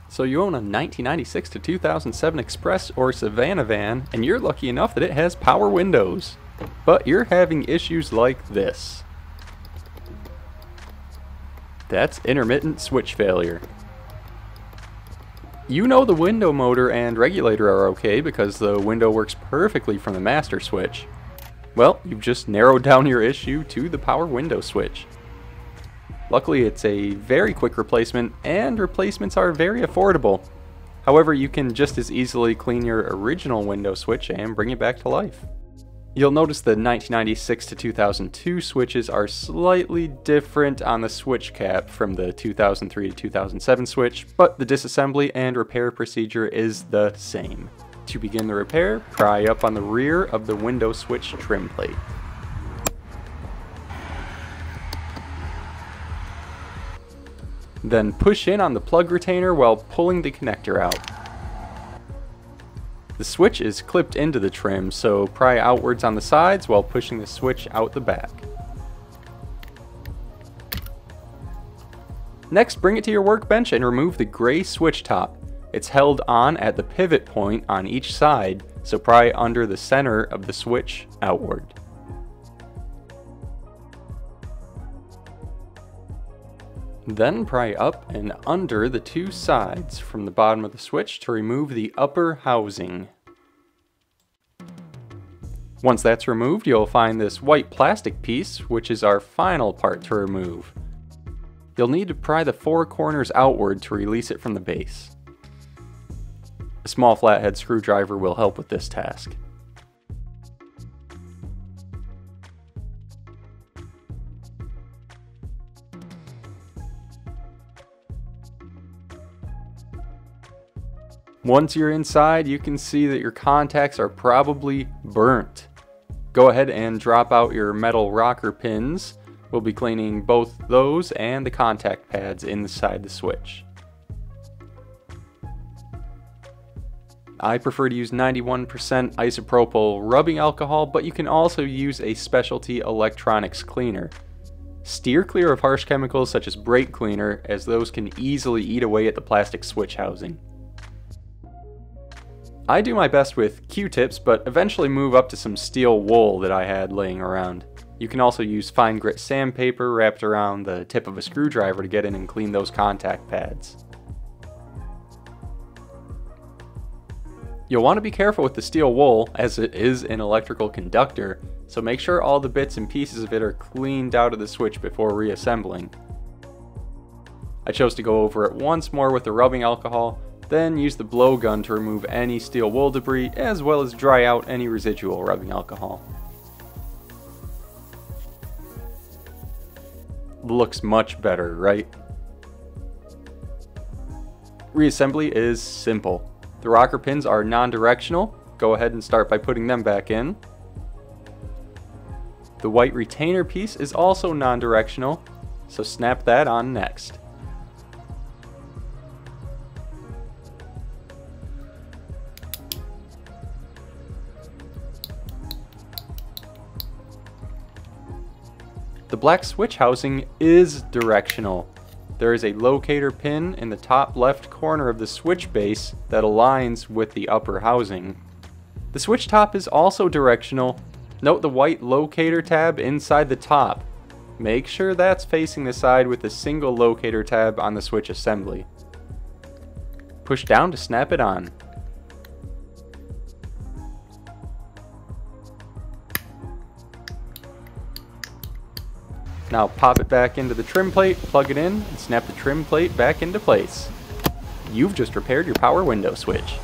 So you own a 1996 to 2007 Express or Savana van, and you're lucky enough that it has power windows. But you're having issues like this. That's intermittent switch failure. You know the window motor and regulator are okay because the window works perfectly from the master switch. Well, you've just narrowed down your issue to the power window switch. Luckily, it's a very quick replacement, and replacements are very affordable. However, you can just as easily clean your original window switch and bring it back to life. You'll notice the 1996 to 2002 switches are slightly different on the switch cap from the 2003 to 2007 switch, but the disassembly and repair procedure is the same. To begin the repair, pry up on the rear of the window switch trim plate. Then push in on the plug retainer while pulling the connector out. The switch is clipped into the trim, so pry outwards on the sides while pushing the switch out the back. Next, bring it to your workbench and remove the gray switch top. It's held on at the pivot point on each side, so pry under the center of the switch outward. Then pry up and under the two sides from the bottom of the switch to remove the upper housing. Once that's removed, you'll find this white plastic piece, which is our final part to remove. You'll need to pry the four corners outward to release it from the base. A small flathead screwdriver will help with this task. Once you're inside, you can see that your contacts are probably burnt. Go ahead and drop out your metal rocker pins. We'll be cleaning both those and the contact pads inside the switch. I prefer to use 91% isopropyl rubbing alcohol, but you can also use a specialty electronics cleaner. Steer clear of harsh chemicals such as brake cleaner, as those can easily eat away at the plastic switch housing. I do my best with Q-tips, but eventually move up to some steel wool that I had laying around. You can also use fine grit sandpaper wrapped around the tip of a screwdriver to get in and clean those contact pads. You'll want to be careful with the steel wool, as it is an electrical conductor, so make sure all the bits and pieces of it are cleaned out of the switch before reassembling. I chose to go over it once more with the rubbing alcohol, then use the blowgun to remove any steel wool debris, as well as dry out any residual rubbing alcohol. Looks much better, right? Reassembly is simple. The rocker pins are non-directional. Go ahead and start by putting them back in. The white retainer piece is also non-directional, so snap that on next. The black switch housing is directional. There is a locator pin in the top left corner of the switch base that aligns with the upper housing. The switch top is also directional. Note the white locator tab inside the top. Make sure that's facing the side with a single locator tab on the switch assembly. Push down to snap it on. Now pop it back into the trim plate, plug it in, and snap the trim plate back into place. You've just repaired your power window switch.